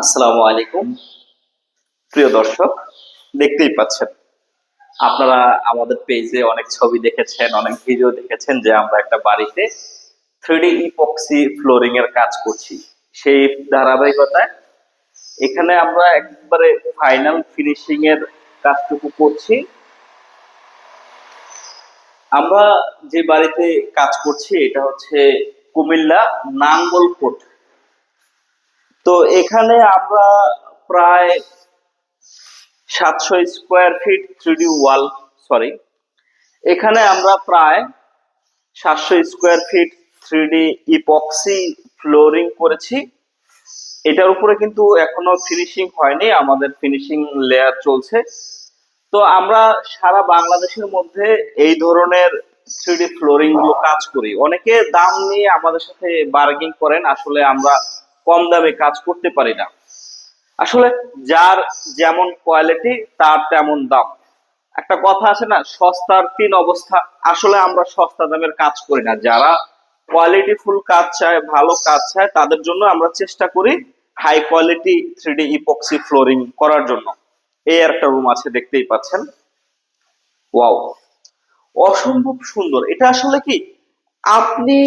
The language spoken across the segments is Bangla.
আসসালামু আলাইকুম। প্রিয় দর্শক, দেখতেই পাচ্ছেন আপনারা আমাদের পেজে অনেক ছবি দেখেছেন, অনেক ভিডিও দেখেছেন যে আমরা একটা বাড়িতে 3D ইপক্সি ফ্লোরিং এর কাজ করছি। সেই ধারাবাহিকতায় এখানে আমরা একবারে ফাইনাল ফিনিশিং এর কাজটুকু করছি। আমরা যে বাড়িতে কাজ করছি এটা হচ্ছে কুমিল্লা নাঙ্গলকোট। তো এখানে আমরা প্রায় 700 স্কোয়ার ফিট 3D ওয়াল, সরি, এখানে আমরা প্রায় 700 square feet 3D epoxy flooring করেছি। এটার উপরে কিন্তু এখনো ফিনিশিং হয়নি, আমাদের ফিনিশিং লেয়ার চলছে। তো আমরা সারা বাংলাদেশের মধ্যে এই ধরনের 3D ফ্লোরিং গুলো কাজ করি। অনেকে দাম নিয়ে আমাদের সাথে বার্গেনিং করেন, আসলে আমরা কম দামে কাজ করতে পারি না। আসলে যার যেমন কোয়ালিটি তার তেমন দাম। একটা কথা আছে না, সস্তার তিন অবস্থা। আসলে আমরা সস্তা দামের কাজ করি না। যারা কোয়ালিটি ফুল কাজ চায়, ভালো কাজ চায়, তাদের জন্য আমরা চেষ্টা করি high quality 3D epoxy flooring করার জন্য। এই একটা রুম আছে, দেখতেই পাচ্ছেন। ওয়াও, অসম্ভব সুন্দর। এটা আসলে কি, আপনি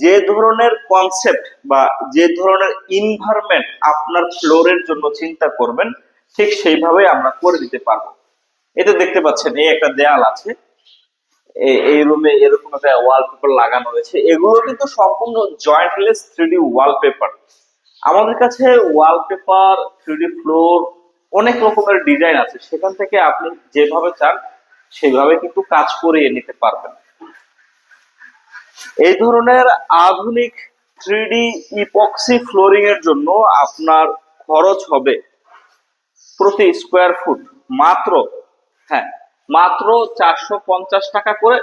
যে ধরনের কনসেপ্ট বা যে ধরনের ইনভায়রনমেন্ট আপনার ফ্লোরের জন্য চিন্তা করবেন, ঠিক সেইভাবে আমরা করে দিতে পারবো। এটা দেখতে পাচ্ছেন, এই একটা দেয়াল আছে, এই রুমে এরকম একটা ওয়ালপেপার লাগানো রয়েছে। এগুলো কিন্তু সম্পূর্ণ জয়েন্টলেস 3D ওয়ালপেপার। আমাদের কাছে ওয়ালপেপার, 3D ফ্লোর, অনেক রকমের ডিজাইন আছে। সেখান থেকে আপনি যেভাবে চান সেভাবে কিন্তু কাজ করিয়ে নিতে পারবেন। এই ধরনের আধুনিক 3D ইপক্সি ফ্লোরিং এর জন্য আপনার খরচ হবে প্রতি স্কোয়ার ফুট মাত্র, হ্যাঁ, মাত্র 450 টাকা করে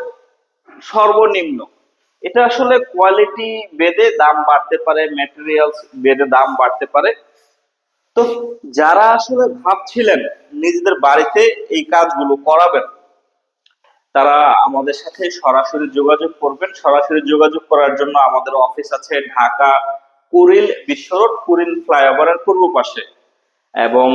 সর্বনিম্ন। এটা আসলে কোয়ালিটি বেদে দাম বাড়তে পারে, ম্যাটেরিয়ালস বেদে দাম বাড়তে পারে। তো যারা আসলে ভাবছিলেন নিজেদের বাড়িতে এই কাজগুলো করাবেন, তারা আমাদের সাথে সরাসরি যোগাযোগ করবেন। সরাসরি যোগাযোগ করার জন্য আমাদের অফিস আছে ঢাকা কুড়িল বিশ্ব রোড, কুড়িল ফ্লাইওভারের পূর্ব পাশে। এবং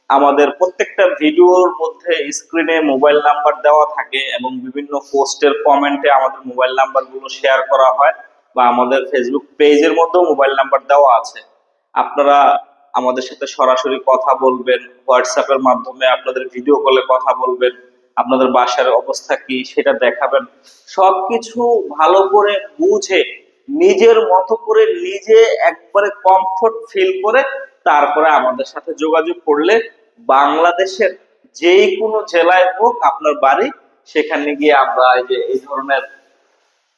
আমাদের প্রত্যেকটা ভিডিওর মধ্যে স্ক্রিনে মোবাইল নাম্বার দেওয়া থাকে এবং বিভিন্ন পোস্টের কমেন্টে আমাদের মোবাইল নাম্বার গুলো শেয়ার করা হয়, বা আমাদের ফেসবুক পেজের মধ্যেও মোবাইল নাম্বার দেওয়া আছে। আপনারা আমাদের সাথে সরাসরি কথা বলবেন, হোয়াটসঅ্যাপের মাধ্যমে আপনাদের ভিডিও কলে কথা বলবেন, আপনাদের বাসার অবস্থা কি সেটা দেখাবেন। সবকিছু ভালো করে বুঝে নিজের মতো করে নিজে একবারে কমফোর্ট ফিল করে তারপরে আমাদের সাথে যোগাযোগ করলে বাংলাদেশের যেই কোনো জেলায় হোক আপনার বাড়ি, সেখানে গিয়ে আমরা এই ধরনের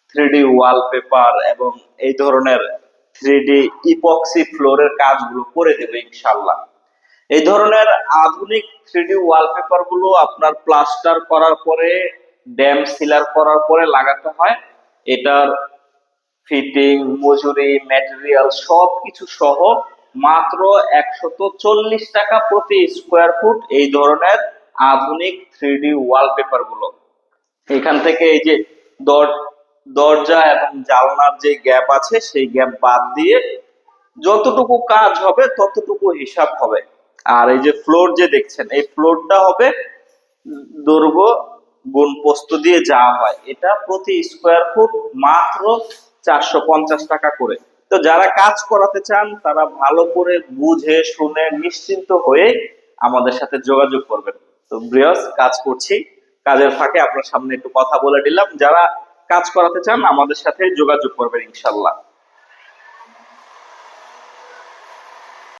3D ওয়ালপেপার এবং এই ধরনের 3D ইপক্সি ফ্লোরের কাজগুলো করে দেবে ইনশাল্লাহ। এই ধরনের আধুনিক 3D ওয়ালপেপার গুলো আপনার প্লাস্টার করার পরে, ড্যাম সিলার করার পরে লাগাতে হয়। এটার ফিটিং, মজুরি, ম্যাটেরিয়াল সবকিছু সহ মাত্র 140 টাকা প্রতি স্কোয়ার ফুট এই ধরনের আধুনিক 3D ওয়ালপেপার গুলো। এখান থেকে এই যে দরজা এবং জানলার যে গ্যাপ আছে সেই গ্যাপ বাদ দিয়ে যতটুকু কাজ হবে ততটুকু হিসাব হবে। আর এই যে ফ্লোর যে দেখছেন, এই ফ্লোরটা হবে দৈর্ঘ্য গুণ প্রস্থ দিয়ে যা হয়, এটা প্রতি স্কোয়ার ফুট মাত্র 450 টাকা করে। তো যারা কাজ করাতে চান তারা ভালো করে বুঝে শুনে নিশ্চিন্ত হয়ে আমাদের সাথে যোগাযোগ করবেন। তো বৃহৎ কাজ করছি, কাজের ফাঁকে আপনার সামনে একটু কথা বলে দিলাম। যারা কাজ করাতে চান আমাদের সাথে যোগাযোগ করবেন ইনশাল্লাহ।